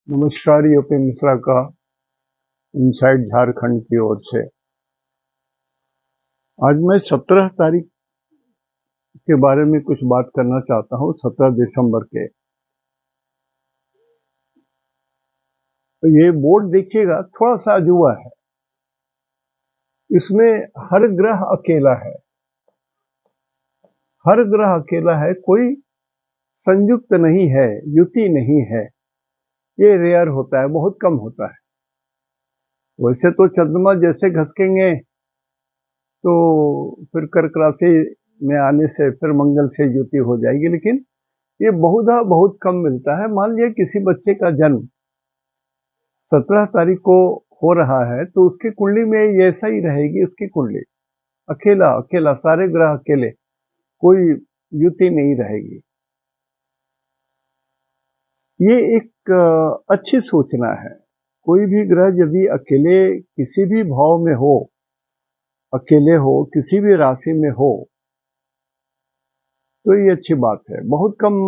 नमस्कार, यूपी मिश्रा का इनसाइड झारखंड की ओर से। आज मैं 17 तारीख के बारे में कुछ बात करना चाहता हूँ। 17 दिसंबर के तो ये बोर्ड देखिएगा, थोड़ा सा अजूबा है। इसमें हर ग्रह अकेला है, हर ग्रह अकेला है, कोई संयुक्त नहीं है, युति नहीं है। ये रेयर होता है, बहुत कम होता है। वैसे तो चंद्रमा जैसे घसकेंगे तो फिर कर्क राशि में आने से फिर मंगल से युति हो जाएगी, लेकिन ये बहुधा बहुत कम मिलता है। मान लिया किसी बच्चे का जन्म 17 तारीख को हो रहा है तो उसकी कुंडली में ये ऐसा ही रहेगी। उसकी कुंडली अकेला अकेला, सारे ग्रह अकेले, कोई युति नहीं रहेगी। ये एक अच्छी सूचना है। कोई भी ग्रह यदि अकेले किसी भी भाव में हो, अकेले हो, किसी भी राशि में हो, तो ये अच्छी बात है। बहुत कम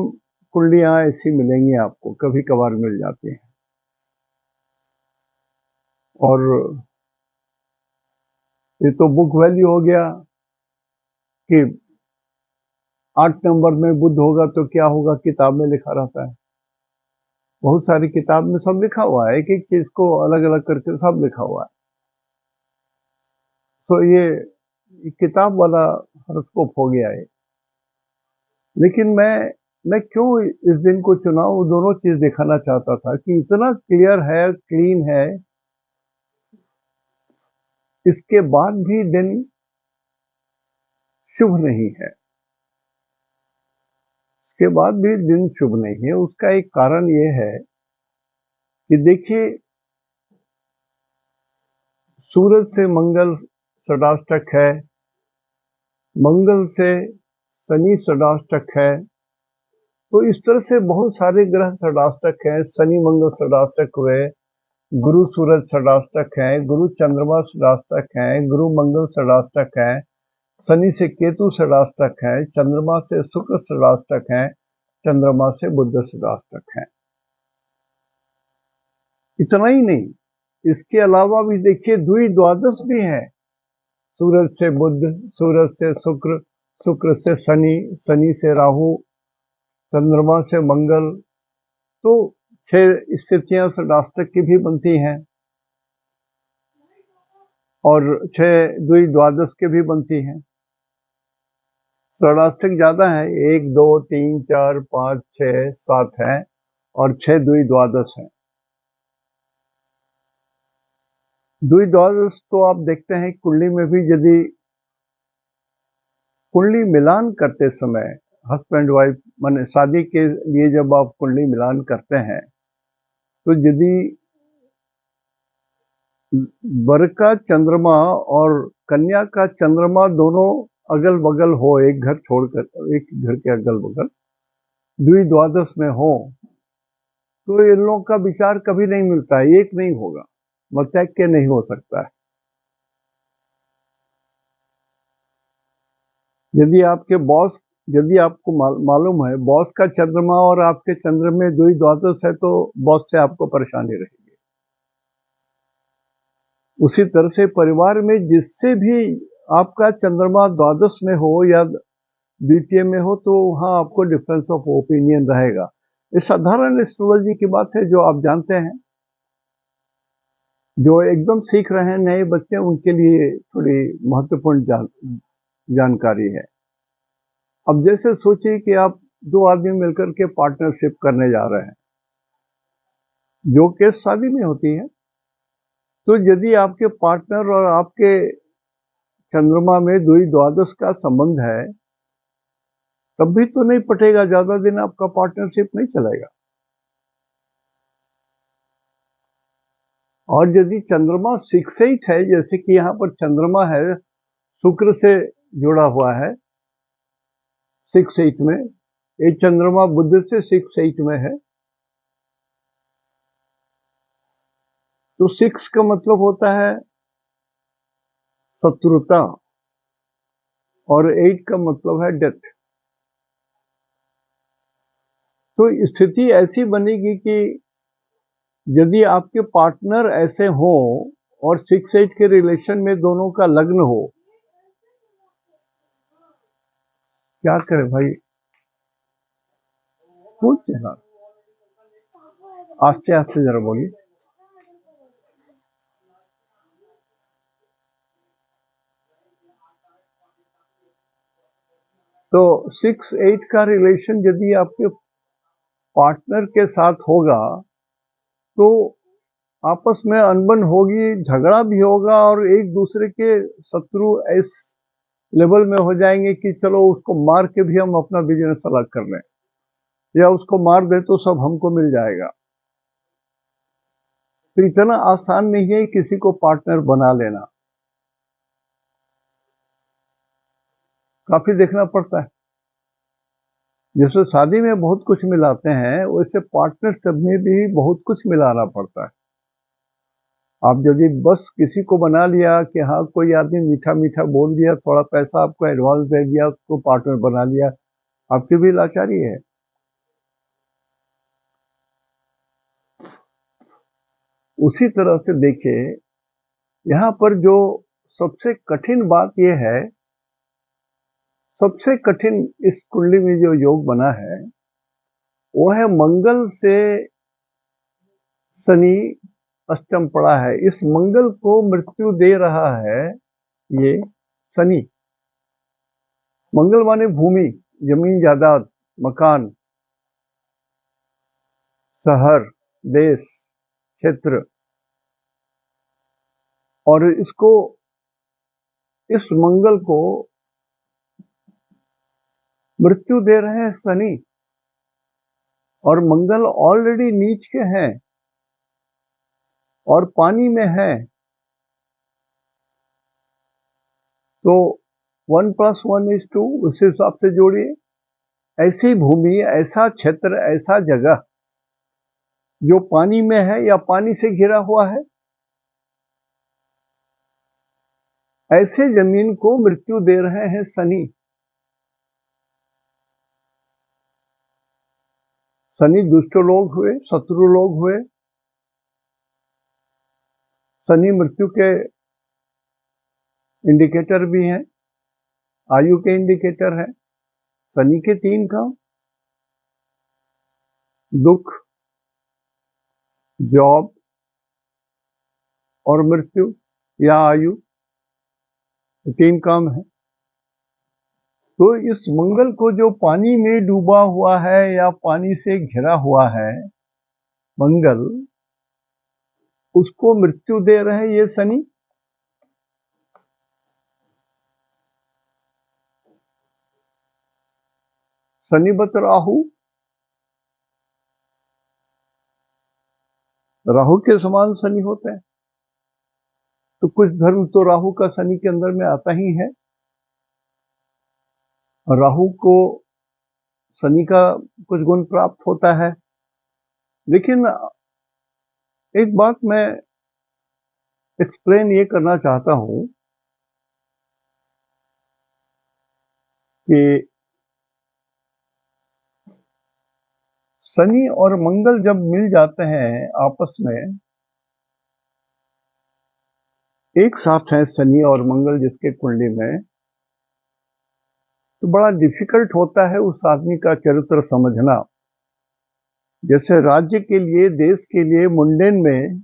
कुंडलियां ऐसी मिलेंगी आपको, कभी कभार मिल जाती हैं। और ये तो बुक वैल्यू हो गया कि 8 नंबर में बुध होगा तो क्या होगा, किताब में लिखा रहता है। बहुत सारी किताब में सब लिखा हुआ है, एक एक चीज को अलग अलग करके सब लिखा हुआ है। तो ये किताब वाला हॉरोस्कोप हो गया है। लेकिन मैं क्यों इस दिन को चुना, वो दोनों चीज दिखाना चाहता था कि इतना क्लियर है, क्लीन है, इसके बाद भी दिन शुभ नहीं है। इसके बाद भी दिन शुभ नहीं है। उसका एक कारण ये है कि देखिए, सूरज से मंगल षडाष्टक है, मंगल से शनि षडाष्टक है। तो इस तरह से बहुत सारे ग्रह षडाष्टक हैं। शनि मंगल षडाष्टक हुए, गुरु सूरज षडाष्टक है, गुरु चंद्रमा षडाष्टक है, गुरु मंगल षडाष्टक है, शनि से केतु षडाष्टक है, चंद्रमा से शुक्र षडाष्टक है, चंद्रमा से बुध षडाष्टक है। इतना ही नहीं, इसके अलावा भी देखिए द्वि द्वादश भी है। सूरज से बुध, सूरज से शुक्र, शुक्र से शनि, शनि से राहु, चंद्रमा से मंगल। तो 6 स्थितियां षडाष्टक की भी बनती हैं और 6 द्वि द्वादश की भी बनती हैं। षडाष्टक ज्यादा है, 1 2 3 4 5 6 7 है और 6 द्वि द्वादश है। द्वि द्वादश तो आप देखते हैं कुंडली में भी, यदि कुंडली मिलान करते समय हस्बैंड वाइफ माने शादी के लिए जब आप कुंडली मिलान करते हैं, तो यदि वर का चंद्रमा और कन्या का चंद्रमा दोनों अगल बगल हो, एक घर छोड़कर, एक घर के अगल बगल द्विद्वादश में हो, तो इन लोगों का विचार कभी नहीं मिलता है, एक नहीं होगा, मतैक्य नहीं हो सकता है। यदि आपके बॉस, यदि आपको मालूम है बॉस का चंद्रमा और आपके चंद्र में द्विद्वादश है, तो बॉस से आपको परेशानी रहेगी। उसी तरह से परिवार में जिससे भी आपका चंद्रमा द्वादश में हो या द्वितीय में हो, तो वहां आपको डिफरेंस ऑफ ओपिनियन रहेगा। ये साधारण एस्ट्रोलॉजी की बात है जो आप जानते हैं। जो एकदम सीख रहे हैं नए बच्चे, उनके लिए थोड़ी महत्वपूर्ण जानकारी है। अब जैसे सोचिए कि आप 2 आदमी मिलकर के पार्टनरशिप करने जा रहे हैं, जो केस शादी में होती है। तो यदि आपके पार्टनर और आपके चंद्रमा में द्विद्वादश का संबंध है, तब भी तो नहीं पटेगा, ज्यादा दिन आपका पार्टनरशिप नहीं चलेगा। और यदि चंद्रमा 6-8 है, जैसे कि यहाँ पर चंद्रमा है शुक्र से जुड़ा हुआ है 6-8 में, ये चंद्रमा बुध से 6-8 में है, तो 6 का मतलब होता है शत्रुता और 8 का मतलब है डेथ। तो स्थिति ऐसी बनेगी कि यदि आपके पार्टनर ऐसे हो और 6-8 के रिलेशन में दोनों का लग्न हो, क्या करे भाई? कुछ जरा आस्ते आस्ते जरा बोलिए। तो 6-8 का रिलेशन यदि आपके पार्टनर के साथ होगा तो आपस में अनबन होगी, झगड़ा भी होगा और एक दूसरे के शत्रु इस लेवल में हो जाएंगे कि चलो उसको मार के भी हम अपना बिजनेस अलग कर लें, या उसको मार दे तो सब हमको मिल जाएगा। तो इतना आसान नहीं है किसी को पार्टनर बना लेना, काफी देखना पड़ता है। जैसे शादी में बहुत कुछ मिलाते हैं, वैसे पार्टनरशिप में भी बहुत कुछ मिलाना पड़ता है। आप यदि बस किसी को बना लिया कि हाँ कोई आदमी मीठा मीठा बोल दिया, थोड़ा पैसा आपको एडवांस दे दिया, उसको पार्टनर बना लिया, आपकी भी लाचारी है। उसी तरह से देखिए, यहाँ पर जो सबसे कठिन बात यह है, सबसे कठिन इस कुंडली में जो योग बना है वो है मंगल से शनि अष्टम पड़ा है। इस मंगल को मृत्यु दे रहा है ये शनि। मंगल माने भूमि, जमीन जायदाद, मकान, शहर, देश, क्षेत्र, और इसको, इस मंगल को मृत्यु दे रहे हैं शनि। और मंगल ऑलरेडी नीच के हैं और पानी में है, तो 1+1=2 उस हिसाब से जोड़िए। ऐसी भूमि, ऐसा क्षेत्र, ऐसा जगह जो पानी में है या पानी से घिरा हुआ है, ऐसे जमीन को मृत्यु दे रहे हैं शनि। शनि दुष्ट लोग हुए, शत्रु लोग हुए। शनि मृत्यु के इंडिकेटर भी हैं, आयु के इंडिकेटर है। शनि के 3 काम: दुख, जॉब और मृत्यु या आयु, 3 काम है। तो इस मंगल को जो पानी में डूबा हुआ है या पानी से घिरा हुआ है मंगल, उसको मृत्यु दे रहे ये शनि। शनिवत राहु, राहु के समान शनि होते हैं। तो कुछ धर्म तो राहु का शनि के अंदर में आता ही है। राहु को शनि का कुछ गुण प्राप्त होता है। लेकिन एक बात मैं एक्सप्लेन ये करना चाहता हूं कि शनि और मंगल जब मिल जाते हैं आपस में, एक साथ है शनि और मंगल जिसके कुंडली में, तो बड़ा डिफिकल्ट होता है उस आदमी का चरित्र समझना। जैसे राज्य के लिए, देश के लिए मुंडेन में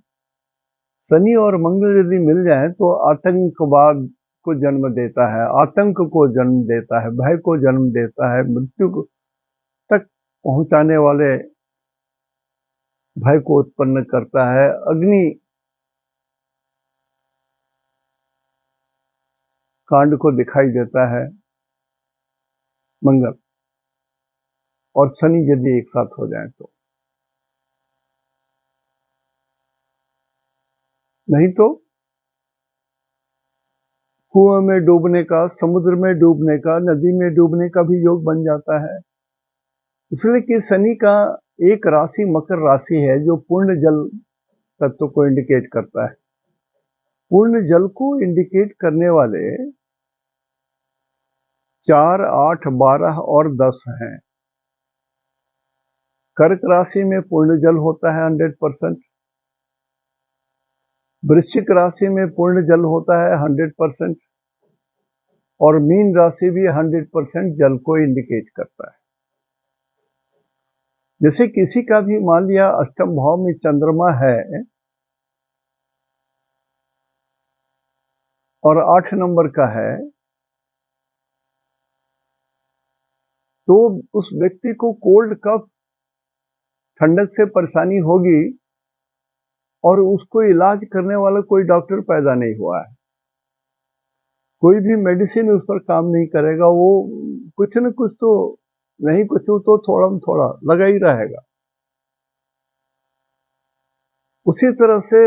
शनि और मंगल यदि मिल जाए तो आतंकवाद को जन्म देता है, आतंक को जन्म देता है, भय को जन्म देता है, मृत्यु तक पहुंचाने वाले भय को उत्पन्न करता है। अग्नि कांड को दिखाई देता है मंगल और शनि यदि एक साथ हो जाए तो। नहीं तो कुएं में डूबने का, समुद्र में डूबने का, नदी में डूबने का भी योग बन जाता है। इसलिए कि शनि का एक राशि मकर राशि है जो पूर्ण जल तत्व को इंडिकेट करता है। पूर्ण जल को इंडिकेट करने वाले 4, 8, 12 और 10 हैं। कर्क राशि में पूर्ण जल होता है 100%, वृश्चिक राशि में पूर्ण जल होता है 100%, और मीन राशि भी 100% जल को इंडिकेट करता है। जैसे किसी का भी मान लिया अष्टम भाव में चंद्रमा है और 8 नंबर का है, तो उस व्यक्ति को कोल्ड कफ ठंडक से परेशानी होगी, और उसको इलाज करने वाला कोई डॉक्टर पैदा नहीं हुआ है। कोई भी मेडिसिन उस पर काम नहीं करेगा, वो कुछ न कुछ तो नहीं, कुछ तो थोड़ा थोड़ा लगा ही रहेगा। उसी तरह से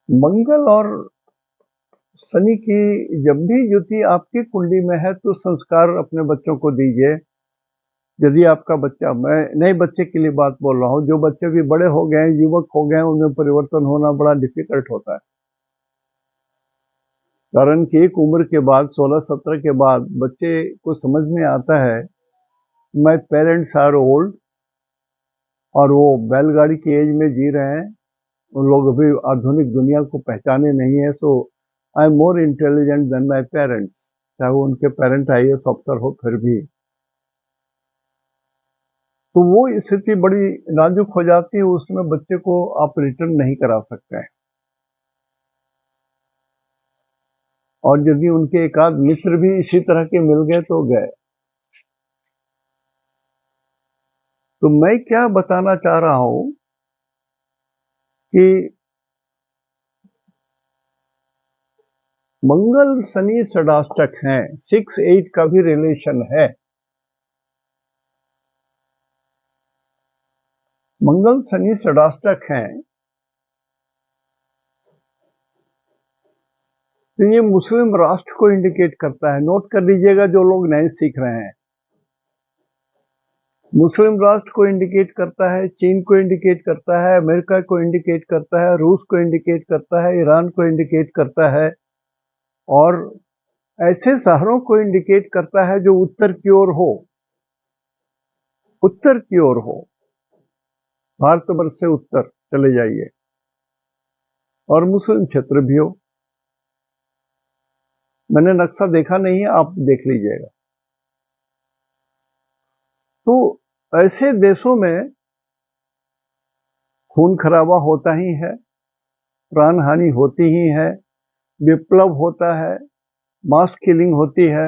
मंगल और शनि की जब भी युति आपकी कुंडली में है तो संस्कार अपने बच्चों को दीजिए। यदि आपका बच्चा, मैं नए बच्चे के लिए बात बोल रहा हूँ, जो बच्चे भी बड़े हो गए, युवक हो गए, उनमें परिवर्तन होना बड़ा डिफिकल्ट होता है। कारण कि एक उम्र के बाद 16-17 के बाद बच्चे को समझ में आता है माय पेरेंट्स आर ओल्ड, और वो बैलगाड़ी की एज में जी रहे हैं, उन लोग अभी आधुनिक दुनिया को पहचाने नहीं है। So I am more intelligent than my parents, चाहे वो उनके पेरेंट IAS अफसर हो फिर भी। तो वो स्थिति बड़ी नाजुक हो जाती है, उसमें बच्चे को आप रिटर्न नहीं करा सकते हैं। और यदि उनके एक आध मित्र भी इसी तरह के मिल गए तो गए। तो मैं क्या बताना चाह रहा हूं कि मंगल शनि षडाष्टक हैं, 6-8 का भी रिलेशन है। मंगल शनि षडाष्टक हैं, तो ये मुस्लिम राष्ट्र को इंडिकेट करता है। नोट कर लीजिएगा जो लोग नए सीख रहे हैं, मुस्लिम राष्ट्र को इंडिकेट करता है, चीन को इंडिकेट करता है, अमेरिका को इंडिकेट करता है, रूस को इंडिकेट करता है, ईरान को इंडिकेट करता है, और ऐसे शहरों को इंडिकेट करता है जो उत्तर की ओर हो, उत्तर की ओर हो, भारतवर्ष से उत्तर चले जाइए, और मुस्लिम क्षेत्र भी हो। मैंने नक्शा देखा नहीं है, आप देख लीजिएगा। तो ऐसे देशों में खून खराबा होता ही है, प्राण हानि होती ही है, विप्लव होता है, मास किलिंग होती है,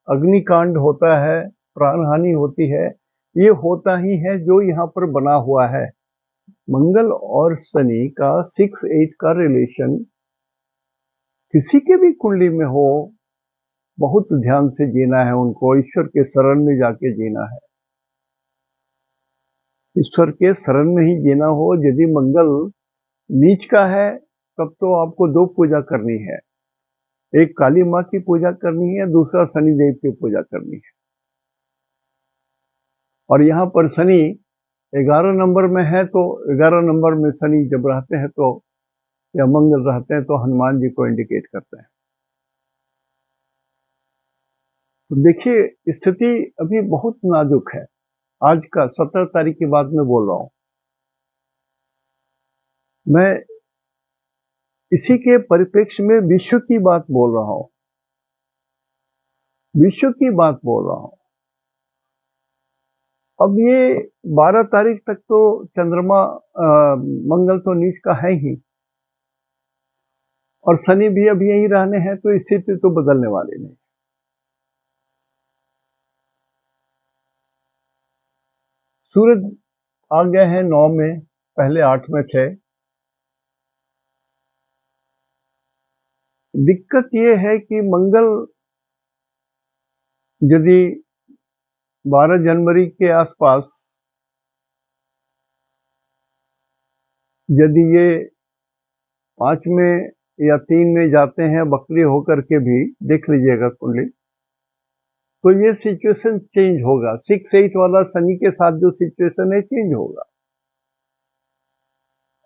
अग्निकांड होता है, प्राण हानि होती है। ये होता ही है जो यहाँ पर बना हुआ है। मंगल और शनि का 6-8 का रिलेशन किसी के भी कुंडली में हो, बहुत ध्यान से जीना है उनको, ईश्वर के शरण में जाके जीना है, ईश्वर के शरण में ही जीना हो। यदि मंगल नीच का है तब तो आपको 2 पूजा करनी है, एक काली माँ की पूजा करनी है, दूसरा शनिदेव की पूजा करनी है। और यहाँ पर शनि 11 नंबर में है, तो 11 नंबर में शनि जब रहते हैं तो, या मंगल रहते हैं तो हनुमान जी को इंडिकेट करते हैं। तो देखिए स्थिति अभी बहुत नाजुक है। आज का 17 तारीख की बात मैं बोल रहा हूं। मैं इसी के परिप्रेक्ष्य में विश्व की बात बोल रहा हूं, विश्व की बात बोल रहा हूं। अब ये 12 तारीख तक तो चंद्रमा मंगल तो नीच का है ही, और शनि भी अब यही रहने हैं, तो स्थिति तो बदलने वाली नहीं। सूरज आ गए हैं 9 में, पहले 8 में थे। दिक्कत ये है कि मंगल यदि 12 जनवरी के आसपास यदि ये 5 में या 3 में जाते हैं बकरी होकर के भी, देख लीजिएगा कुंडली, तो ये सिचुएशन चेंज होगा। 6-8 वाला शनि के साथ जो सिचुएशन है चेंज होगा।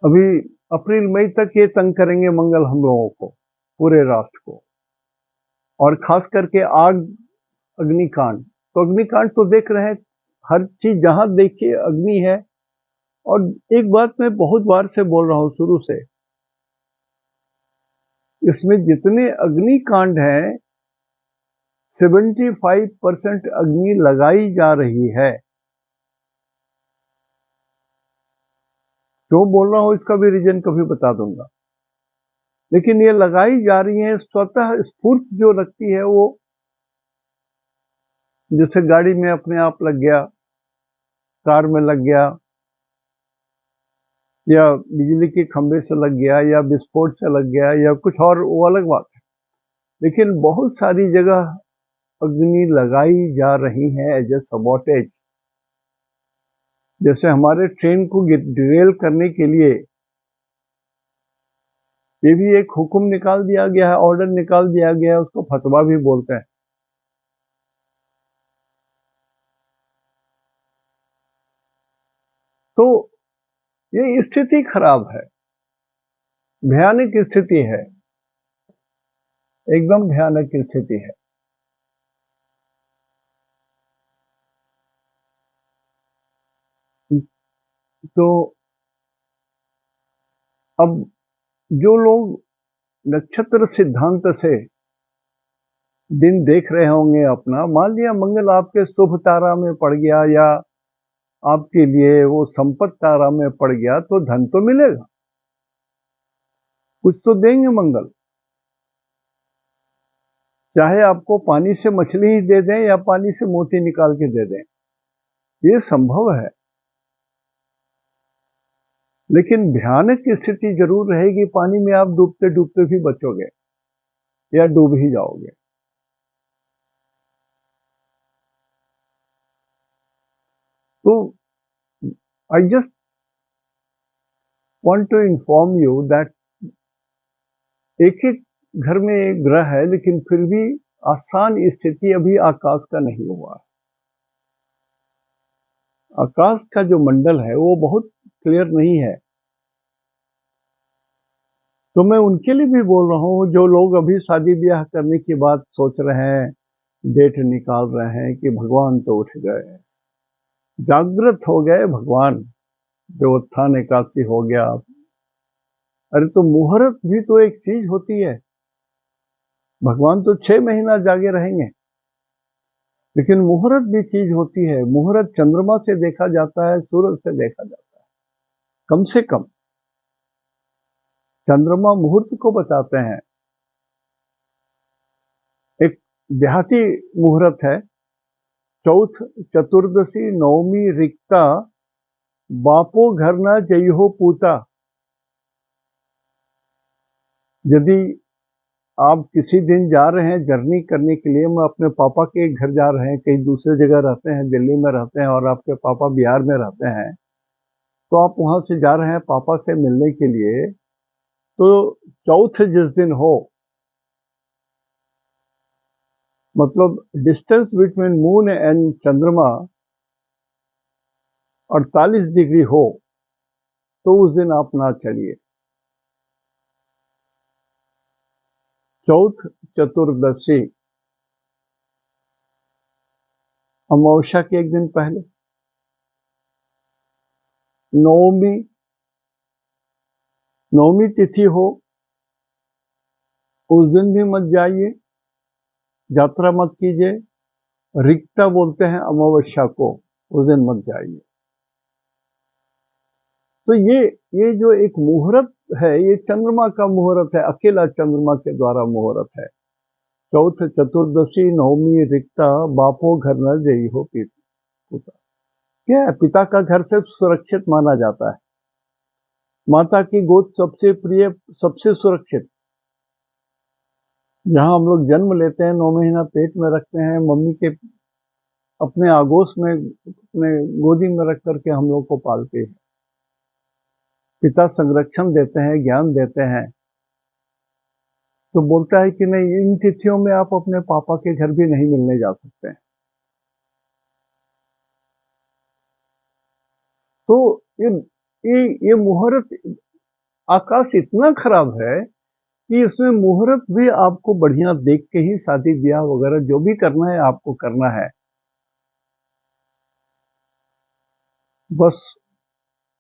अभी अप्रैल मई तक ये तंग करेंगे मंगल हम लोगों को, पूरे राष्ट्र को, और खास करके आग, अग्निकांड। तो अग्निकांड तो देख रहे हैं, हर चीज जहां देखिए अग्नि है, और एक बात मैं बहुत बार से बोल रहा हूं शुरू से, इसमें जितने अग्निकांड हैं 75% अग्नि लगाई जा रही है। क्यों बोल रहा हूं इसका भी रीजन कभी बता दूंगा, लेकिन ये लगाई जा रही है स्वतः स्फूर्त जो लगती है वो, जैसे गाड़ी में अपने आप लग गया, कार में लग गया, या बिजली के खंभे से लग गया, या विस्फोट से लग गया, या कुछ और, वो अलग बात है। लेकिन बहुत सारी जगह अग्नि लगाई जा रही है एज ए सबॉटेज। जैसे हमारे ट्रेन को डिरेल करने के लिए ये भी एक हुक्म निकाल दिया गया है, ऑर्डर निकाल दिया गया है, उसको फतवा भी बोलते हैं। तो ये स्थिति खराब है, भयानक स्थिति है, एकदम भयानक स्थिति है। तो अब जो लोग नक्षत्र सिद्धांत से दिन देख रहे होंगे अपना, मान लिया मंगल आपके शुभ तारा में पड़ गया या आपके लिए वो संपत्ति तारा में पड़ गया, तो धन तो मिलेगा, कुछ तो देंगे मंगल। चाहे आपको पानी से मछली ही दे दें या पानी से मोती निकाल के दे दें, ये संभव है। लेकिन भयानक स्थिति जरूर रहेगी, पानी में आप डूबते डूबते भी बचोगे या डूब ही जाओगे। तो I just want to inform you that एक एक घर में एक ग्रह है, लेकिन फिर भी आसान स्थिति अभी आकाश का नहीं हुआ। आकाश का जो मंडल है वो बहुत क्लियर नहीं है। तो मैं उनके लिए भी बोल रहा हूँ जो लोग अभी शादी ब्याह करने की बात सोच रहे हैं, डेट निकाल रहे हैं कि भगवान तो उठ गए, जागृत हो गए भगवान, देवोत्थान एकादशी हो गया। अरे तो मुहूर्त भी तो एक चीज होती है, भगवान तो 6 महीना जागे रहेंगे, लेकिन मुहूर्त भी चीज होती है। मुहूर्त चंद्रमा से देखा जाता है, सूरज से देखा जाता है, कम से कम चंद्रमा मुहूर्त को बताते हैं। एक देहाती मुहूर्त है, चौथ, चतुर्दशी, नवमी, रिक्ता, बापो घर न जइहो पूता। यदि आप किसी दिन जा रहे हैं जर्नी करने के लिए, मैं अपने पापा के घर जा रहे हैं, कहीं दूसरे जगह रहते हैं, दिल्ली में रहते हैं और आपके पापा बिहार में रहते हैं, तो आप वहां से जा रहे हैं पापा से मिलने के लिए, तो चौथ जिस दिन हो, मतलब डिस्टेंस बिटवीन मून एंड चंद्रमा 48 डिग्री हो, तो उस दिन आप ना चलिए। चौथ, चतुर्दशी, अमावस्या के एक दिन पहले, नवमी, नवमी तिथि हो उस दिन भी मत जाइए, यात्रा मत कीजिए। रिक्ता बोलते हैं अमावस्या को, उस दिन मत जाइए। तो ये जो एक मुहूर्त है, ये चंद्रमा का मुहूर्त है, अकेला चंद्रमा के द्वारा मुहूर्त है। चौथ, चतुर्दशी, नवमी, रिक्ता, बापो घर न जई हो पिता। क्या है, पिता का घर से सुरक्षित माना जाता है, माता की गोद सबसे प्रिय, सबसे सुरक्षित। जहां हम लोग जन्म लेते हैं, 9 महीना पेट में रखते हैं, मम्मी के अपने आगोश में, अपने गोदी में रख करके हम लोग को पालते हैं। पिता संरक्षण देते हैं, ज्ञान देते हैं। तो बोलता है कि नहीं, इन तिथियों में आप अपने पापा के घर भी नहीं मिलने जा सकते। तो ये ये मुहूर्त, आकाश इतना खराब है कि इसमें मुहूर्त भी आपको बढ़िया देख के ही शादी ब्याह वगैरह जो भी करना है आपको करना। है, बस,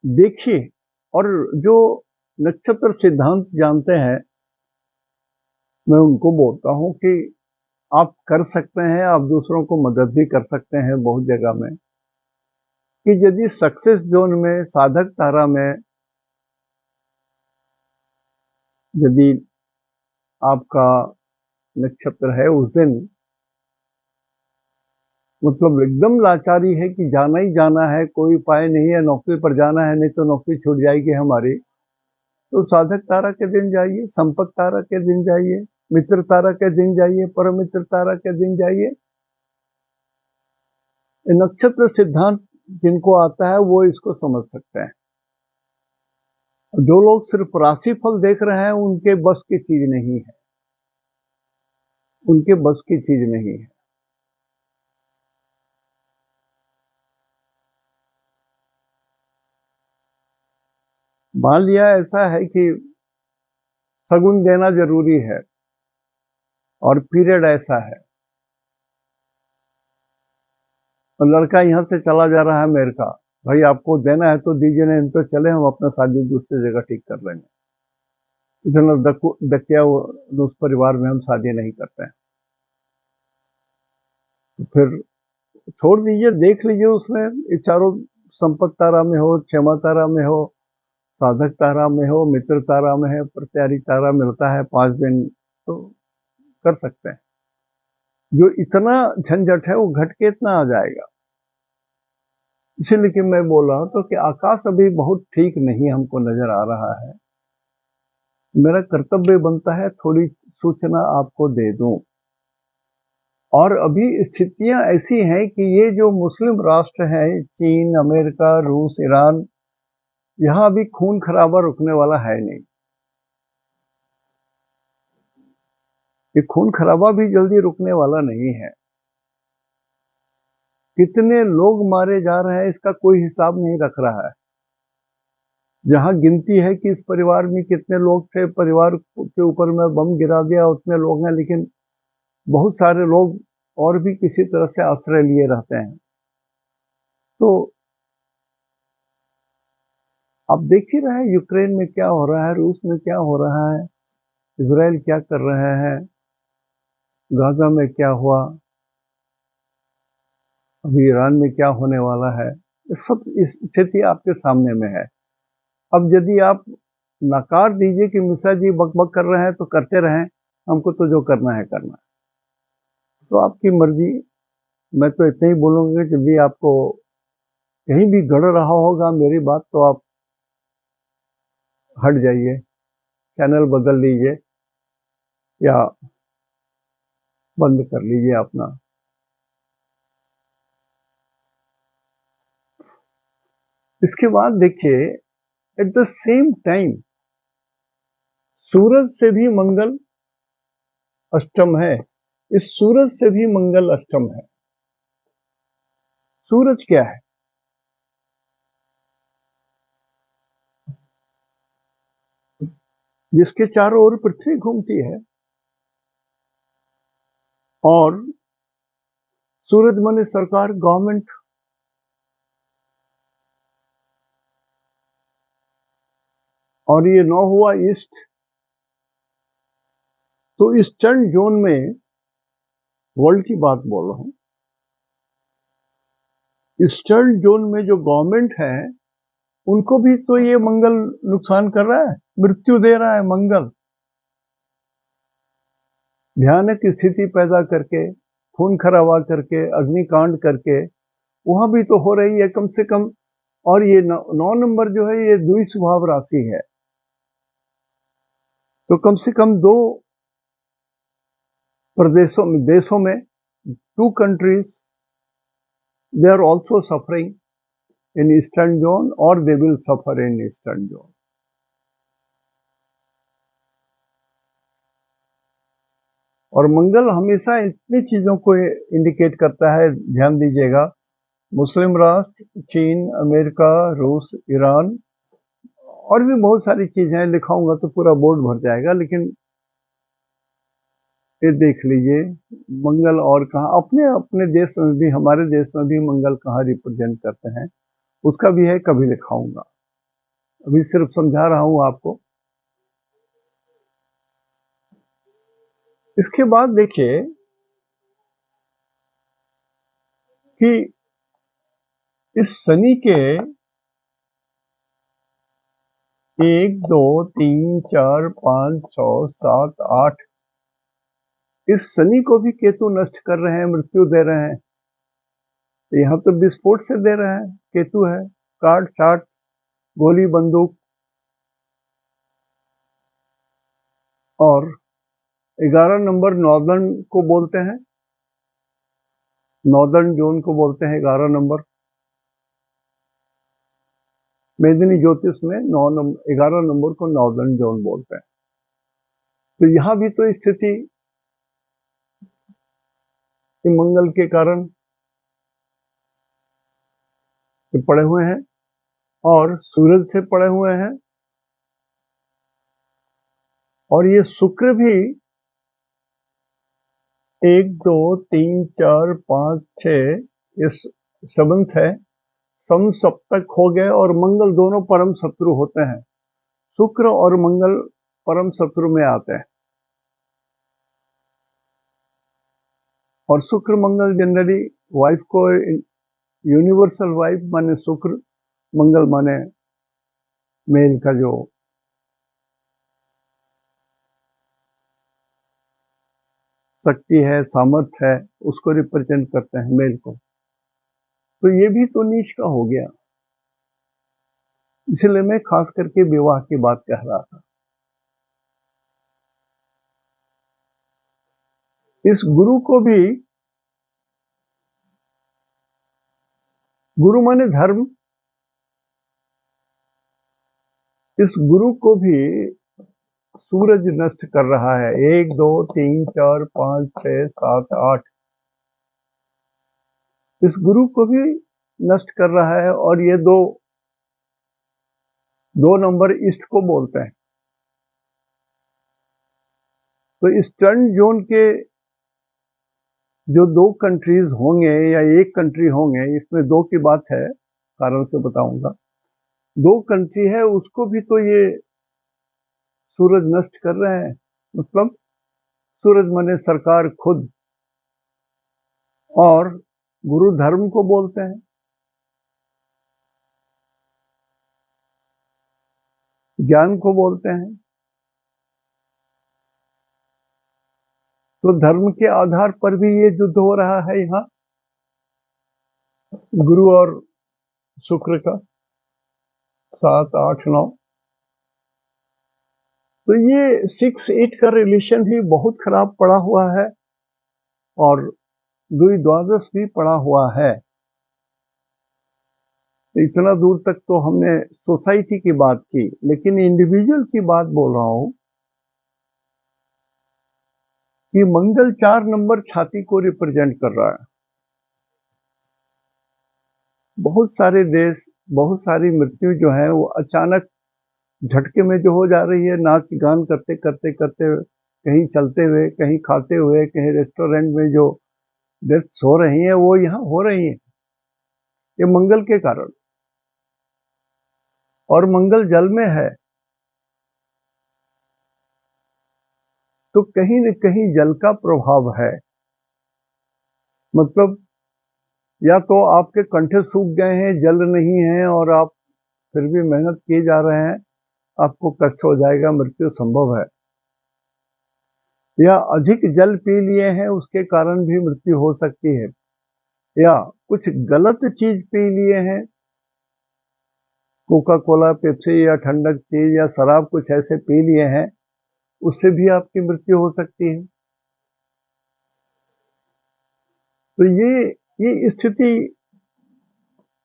देखिए, और जो नक्षत्र सिद्धांत जानते हैं, मैं उनको बोलता हूँ कि आप कर सकते हैं, आप दूसरों को मदद भी कर सकते हैं बहुत जगह में, कि यदि सक्सेस जोन में, साधक तारा में यदि आपका नक्षत्र है उस दिन, मतलब एकदम लाचारी है कि जाना ही जाना है, कोई उपाय नहीं है, नौकरी पर जाना है, नहीं तो नौकरी छूट जाएगी हमारी, तो साधक तारा के दिन जाइए, संपत तारा के दिन जाइए, मित्र तारा के दिन जाइए, परम मित्र तारा के दिन जाइए। नक्षत्र सिद्धांत जिनको आता है वो इसको समझ सकते हैं। जो लोग सिर्फ राशिफल देख रहे हैं उनके बस की चीज नहीं है, उनके बस की चीज नहीं है। मान लिया ऐसा है कि शगुन देना जरूरी है और पीरियड ऐसा है, और लड़का यहाँ से चला जा रहा है अमेरिका, भाई आपको देना है तो दीजिए, नहीं तो चले हम अपना शादी दूसरी जगह ठीक कर लेंगे। इतना दकिया उस परिवार में हम शादी नहीं करते हैं, तो फिर छोड़ दीजिए, देख लीजिए उसमें ये चारों, संपत तारा में हो, क्षमा तारा में हो, साधक तारा में हो, मित्र तारा में है, प्रत्यारी तारा मिलता है 5 दिन, तो कर सकते हैं। जो इतना झंझट है वो घट के इतना आ जाएगा। इसीलिए कि मैं बोल रहा हूं तो कि आकाश अभी बहुत ठीक नहीं हमको नजर आ रहा है। मेरा कर्तव्य बनता है थोड़ी सूचना आपको दे दूं। और अभी स्थितियां ऐसी हैं कि ये जो मुस्लिम राष्ट्र हैं, चीन, अमेरिका, रूस, ईरान, यहां अभी खून खराबा रुकने वाला है नहीं। ये खून खराबा भी जल्दी रुकने वाला नहीं है। कितने लोग मारे जा रहे हैं इसका कोई हिसाब नहीं रख रहा है। जहां गिनती है कि इस परिवार में कितने लोग थे, परिवार के ऊपर में बम गिरा दिया, उतने लोग हैं, लेकिन बहुत सारे लोग और भी किसी तरह से आश्रय लिए रहते हैं। तो आप देख ही रहे हैं यूक्रेन में क्या हो रहा है, रूस में क्या हो रहा है, इजराइल क्या कर रहे हैं, गाजा में क्या हुआ, अभी ईरान में क्या होने वाला है। इस सब स्थिति आपके सामने में है। अब यदि आप नकार दीजिए कि मिश्रा जी बकबक कर रहे हैं तो करते रहें, हमको तो जो करना है करना है, तो आपकी मर्जी। मैं तो इतना ही बोलूंगा कि भी आपको कहीं भी गड़ रहा होगा मेरी बात, तो आप हट जाइए, चैनल बदल लीजिए या बंद कर लीजिए अपना। इसके बाद देखिए, एट द सेम टाइम सूरज से भी मंगल अष्टम है। इस सूरज से भी मंगल अष्टम है। सूरज क्या है? जिसके चारों ओर पृथ्वी घूमती है, और सूरज माने सरकार, गवर्नमेंट। और ये 9 हुआ ईस्ट। तो ईस्टर्न जोन में, वर्ल्ड की बात बोल रहा हूं, ईस्टर्न जोन में जो गवर्नमेंट है उनको भी तो ये मंगल नुकसान कर रहा है, मृत्यु दे रहा है मंगल। भयानक स्थिति पैदा करके, खून खराबा करके, अग्निकांड करके, वहां भी तो हो रही है कम से कम। और ये 9 नंबर जो है ये द्विस्वभाव राशि है, तो कम से कम 2 प्रदेशों में, देशों में, 2 countries, they are also suffering in eastern zone or they will suffer in eastern zone. और मंगल हमेशा इतनी चीजों को इंडिकेट करता है, ध्यान दीजिएगा। मुस्लिम राष्ट्र, चीन, अमेरिका, रूस, ईरान, और भी बहुत सारी चीजें लिखाऊंगा तो पूरा बोर्ड भर जाएगा, लेकिन ये देख लीजिए मंगल और कहा, अपने अपने देश में भी, हमारे देश में भी मंगल कहाँ रिप्रेजेंट करते हैं, उसका भी है, कभी लिखाऊंगा। अभी सिर्फ समझा रहा हूं आपको। इसके बाद देखिए कि इस शनि के 1 2 3 4 5 6 7 8 इस शनि को भी केतु नष्ट कर रहे हैं, मृत्यु दे रहे हैं। यहाँ तो विस्फोट से दे रहे हैं, केतु है, काट छाट, गोली बंदूक। और 11 नंबर नॉर्दर्न को बोलते हैं, नॉर्दर्न जोन को बोलते हैं 11 नंबर। मेदिनी ज्योतिष में 11 नंबर को नॉर्दर्न जोन बोलते हैं। तो यहाँ भी तो स्थिति मंगल के कारण पड़े हुए हैं और सूरज से पड़े हुए हैं। और ये शुक्र भी 1 2 3 4 5 6 इस 7th है, सम सप्तक हो गए और मंगल दोनों परम शत्रु होते हैं। शुक्र और मंगल परम शत्रु में आते हैं। और शुक्र मंगल जनरली वाइफ को, यूनिवर्सल वाइफ माने शुक्र, मंगल माने मेल का जो शक्ति है, सामर्थ्य है, उसको रिप्रेजेंट करते हैं, मेल को। तो ये भी तो नीच का हो गया। इसलिए मैं खास करके विवाह की बात कह रहा था। इस गुरु को भी, गुरु माने धर्म, इस गुरु को भी सूरज नष्ट कर रहा है। 1 2 3 4 5 6 7 8 इस गुरु को भी नष्ट कर रहा है। और ये दो नंबर ईस्ट को बोलते हैं। तो ईस्टर्न जोन के जो 2 कंट्रीज होंगे या 1 कंट्री होंगे, इसमें 2 की बात है, कारण से बताऊंगा। 2 कंट्री है, उसको भी तो ये सूरज नष्ट कर रहे हैं। मतलब सूरज माने सरकार खुद, और गुरु धर्म को बोलते हैं, ज्ञान को बोलते हैं। तो धर्म के आधार पर भी ये युद्ध हो रहा है यहाँ, गुरु और शुक्र का, 7 8 9। तो ये 6 8 का रिलेशन भी बहुत खराब पड़ा हुआ है और द्वादश भी पड़ा हुआ है। इतना दूर तक तो हमने सोसाइटी की बात की, लेकिन इंडिविजुअल की बात बोल रहा हूं कि मंगल 4 नंबर छाती को रिप्रेजेंट कर रहा है। बहुत सारे देश, बहुत सारी मृत्यु जो है वो अचानक झटके में जो हो जा रही है, नाच गान करते करते करते, कहीं चलते हुए, कहीं खाते हुए, कहीं रेस्टोरेंट में जो डेथ्स हो रही हैं, वो यहाँ हो रही हैं, ये मंगल के कारण। और मंगल जल में है, तो कहीं न कहीं जल का प्रभाव है। मतलब या तो आपके कंठे सूख गए हैं, जल नहीं है, और आप फिर भी मेहनत किए जा रहे हैं, आपको कष्ट हो जाएगा, मृत्यु संभव है। या अधिक जल पी लिए हैं, उसके कारण भी मृत्यु हो सकती है। या कुछ गलत चीज पी लिए हैं, कोका कोला, पेप्सी या ठंडक चीज या शराब कुछ ऐसे पी लिए हैं, उससे भी आपकी मृत्यु हो सकती है। तो ये स्थिति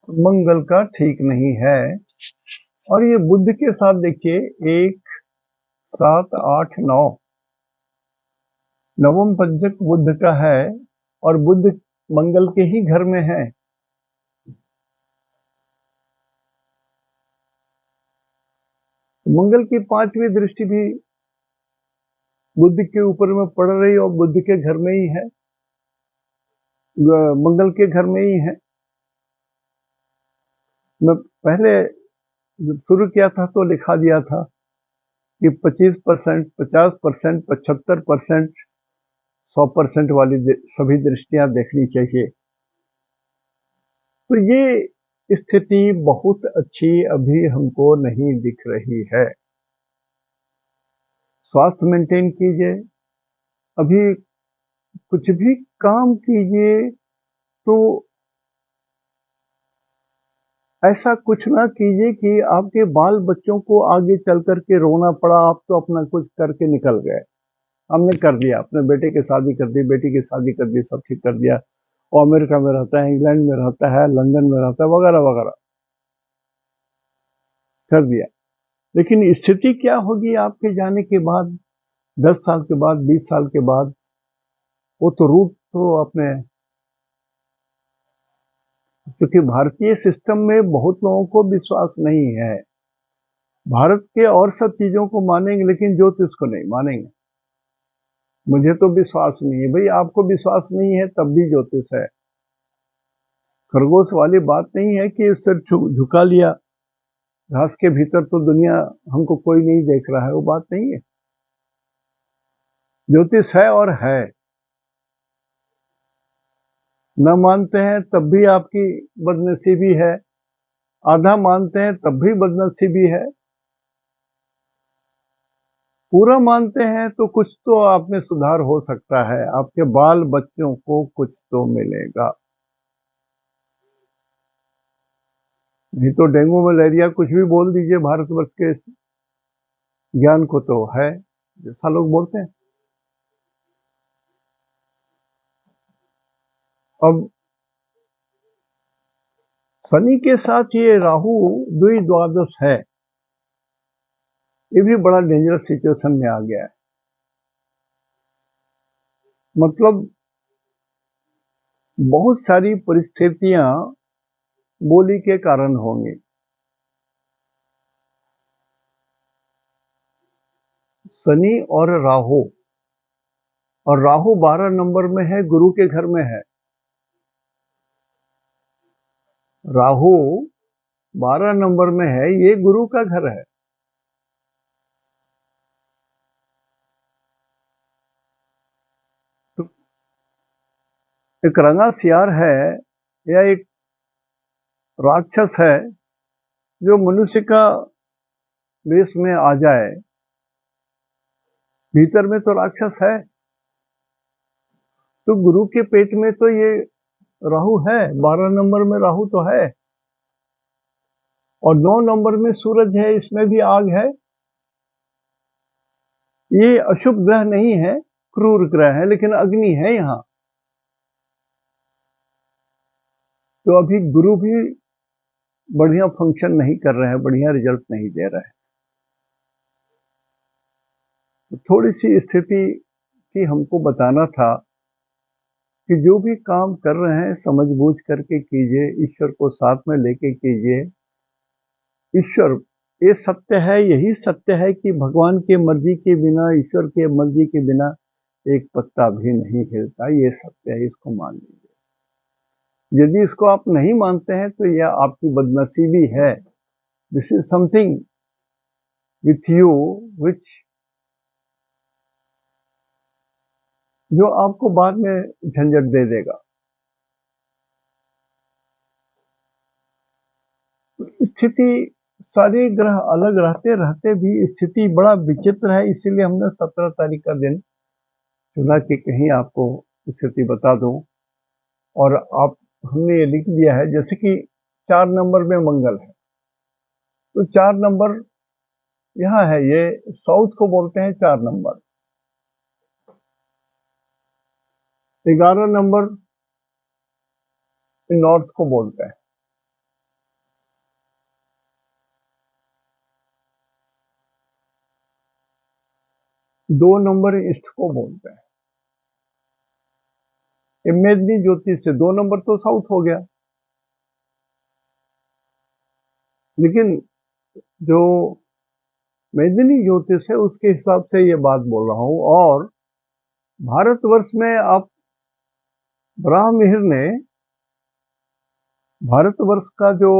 मंगल का ठीक नहीं है। और ये बुध के साथ देखिए, 1 7 8 9 नवम पंचक बुध का है, और बुध मंगल के ही घर में है। मंगल की 5वीं दृष्टि भी बुध के ऊपर में पड़ रही, और बुध के घर में ही है, मंगल के घर में ही है। मैं पहले जब शुरू किया था तो लिखा दिया था कि 25%, 50%, 75%, 100% वाली सभी दृष्टियां देखनी चाहिए। तो ये स्थिति बहुत अच्छी अभी हमको नहीं दिख रही है। स्वास्थ्य मेंटेन कीजिए, अभी कुछ भी काम कीजिए तो ऐसा कुछ ना कीजिए कि आपके बाल बच्चों को आगे चल करके रोना पड़ा, आप तो अपना कुछ करके निकल गए। हमने कर दिया, अपने बेटे की शादी कर दी, बेटी की शादी कर दी, सब ठीक कर दिया, वो अमेरिका में रहता है, इंग्लैंड में रहता है, लंदन में रहता है, वगैरह वगैरह कर दिया। लेकिन स्थिति क्या होगी आपके जाने के बाद, 10 साल के बाद, 20 साल के बाद? वो तो रूट तो अपने, क्योंकि भारतीय सिस्टम में बहुत लोगों को विश्वास नहीं है। भारत के और सब चीजों को मानेंगे लेकिन ज्योतिष को नहीं मानेंगे। मुझे तो विश्वास नहीं है। भाई आपको विश्वास नहीं है तब भी ज्योतिष है। खरगोश वाली बात नहीं है कि सिर झुका लिया, घास के भीतर तो दुनिया हमको कोई नहीं देख रहा है, वो बात नहीं है। ज्योतिष है और है। न मानते हैं तब भी आपकी बदनसीबी है, आधा मानते हैं तब भी बदनसीबी है, पूरा मानते हैं तो कुछ तो आप में सुधार हो सकता है, आपके बाल बच्चों को कुछ तो मिलेगा। नहीं तो डेंगू मलेरिया कुछ भी बोल दीजिए, भारतवर्ष के ज्ञान को तो है जैसा लोग बोलते हैं। अब शनि के साथ ये राहु द्विद्वादश है, ये भी बड़ा डेंजरस सिचुएशन में आ गया है। मतलब बहुत सारी परिस्थितियां बोली के कारण होंगी। शनि और राहु 12 नंबर में है, गुरु के घर में है। राहु 12 नंबर में है, ये गुरु का घर है। तो एक रंगा सियार है या एक राक्षस है जो मनुष्य का वेश में आ जाए, भीतर में तो राक्षस है। तो गुरु के पेट में तो ये राहु है, 12 नंबर में राहु तो है, और 9 नंबर में सूरज है, इसमें भी आग है। ये अशुभ ग्रह नहीं है, क्रूर ग्रह है, लेकिन अग्नि है यहां। तो अभी गुरु भी बढ़िया फंक्शन नहीं कर रहे हैं, बढ़िया रिजल्ट नहीं दे रहे हैं। तो थोड़ी सी स्थिति की हमको बताना था कि जो भी काम कर रहे हैं समझ बूझ करके कीजिए, ईश्वर को साथ में लेके कीजिए। ईश्वर, ये सत्य है, यही सत्य है कि भगवान की मर्जी के बिना, ईश्वर के मर्जी के बिना एक पत्ता भी नहीं हिलता। ये सत्य है, इसको मान लीजिए। यदि इसको आप नहीं मानते हैं तो यह आपकी बदनसीबी है। This is something with you which, जो आपको बाद में झंझट दे देगा। स्थिति, सारे ग्रह अलग रहते रहते भी स्थिति बड़ा विचित्र है, इसीलिए हमने 17 तारीख का दिन चुना कि कहीं आपको स्थिति बता दूं। और आप, हमने ये लिख दिया है जैसे कि 4 नंबर में मंगल है, तो 4 नंबर यहाँ है, ये साउथ को बोलते हैं 4 नंबर। 11 नंबर नॉर्थ को बोलते हैं। 2 नंबर ईस्ट को बोलते हैं। मेदिनी ज्योतिष से 2 नंबर तो साउथ हो गया, लेकिन जो मेदिनी ज्योतिष है उसके हिसाब से ये बात बोल रहा हूं। और भारतवर्ष में आप, ब्राह्मण ने भारतवर्ष का जो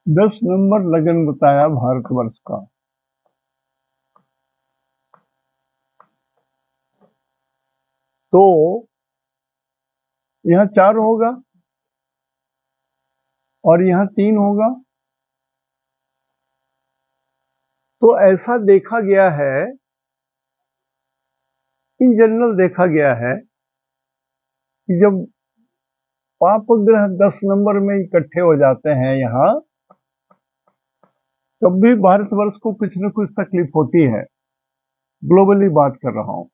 10 नंबर लगन बताया भारतवर्ष का। तो यहाँ 4 होगा और यहाँ 3 होगा। तो ऐसा देखा गया है, इन जनरल देखा गया है कि जब पाप ग्रह 10 नंबर में इकट्ठे हो जाते हैं यहाँ, तब भी भारतवर्ष को कुछ न कुछ तकलीफ होती है। ग्लोबली बात कर रहा हूं।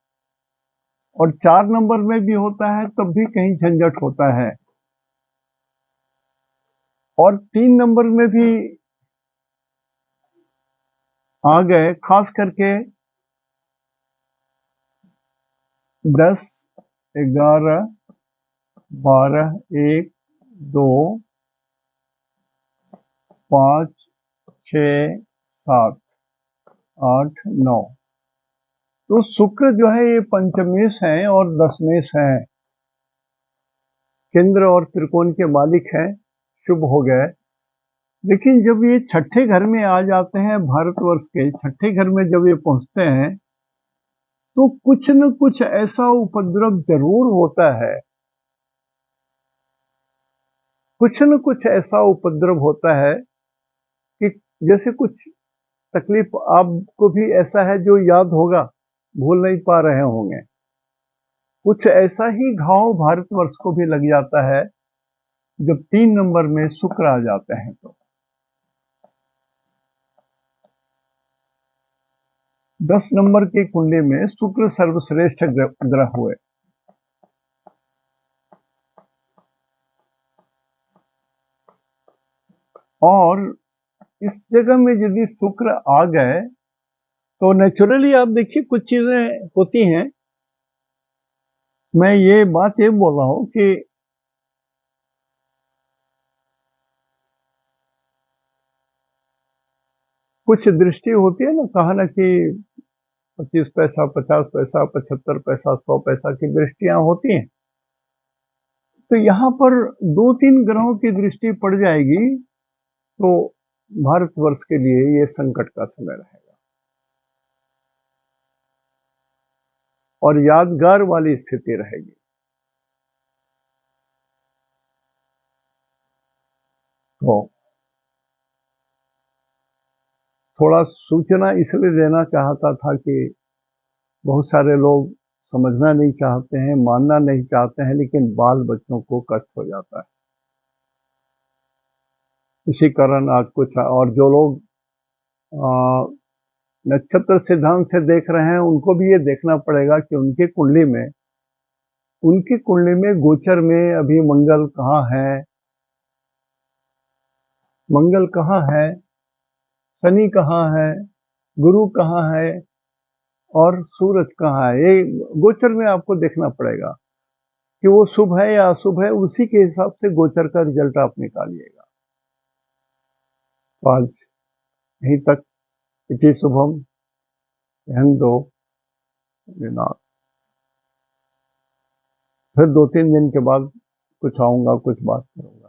और 4 नंबर में भी होता है तब भी कहीं झंझट होता है। और 3 नंबर में भी आ गए, खास करके 10, 11, 12, 1, 2, 5, 6, 7, 8, 9। तो शुक्र जो है ये पंचमेश है और दशमेश है, केंद्र और त्रिकोण के मालिक हैं, शुभ हो गए। लेकिन जब ये छठे घर में आ जाते हैं, भारतवर्ष के छठे घर में जब ये पहुंचते हैं, तो कुछ न कुछ ऐसा उपद्रव जरूर होता है। कुछ न कुछ ऐसा उपद्रव होता है कि जैसे कुछ तकलीफ आपको भी ऐसा है जो याद होगा, भूल नहीं पा रहे होंगे। कुछ ऐसा ही घाव भारतवर्ष को भी लग जाता है जब 3 नंबर में शुक्र आ जाते हैं। तो 10 नंबर की कुंडली में शुक्र सर्वश्रेष्ठ ग्रह हुए। और इस जगह में यदि शुक्र आ गए तो नेचुरली आप देखिए कुछ चीजें होती हैं। मैं ये बात ये बोल रहा हूं कि कुछ दृष्टि होती है ना, कहा ना कि 25 पैसा, 50 पैसा, 75 पैसा, 100 पैसा की दृष्टियां होती हैं। तो यहां पर 2-3 ग्रहों की दृष्टि पड़ जाएगी तो भारतवर्ष के लिए ये संकट का समय रहेगा और यादगार वाली स्थिति रहेगी। तो थोड़ा सूचना इसलिए देना चाहता था कि बहुत सारे लोग समझना नहीं चाहते हैं, मानना नहीं चाहते हैं, लेकिन बाल बच्चों को कष्ट हो जाता है। इसी कारण आज कुछ और जो लोग नक्षत्र सिद्धांत से देख रहे हैं, उनको भी ये देखना पड़ेगा कि उनकी कुंडली में गोचर में अभी मंगल कहाँ है, मंगल कहाँ है, शनि कहाँ है, गुरु कहाँ है और सूरज कहाँ है। ये गोचर में आपको देखना पड़ेगा कि वो शुभ है या अशुभ है। उसी के हिसाब से गोचर का रिजल्ट आप निकालिएगा। तो आज यहीं तक। इति शुभम। दो विनाश। फिर 2-3 दिन के बाद कुछ आऊंगा, कुछ बात करूंगा।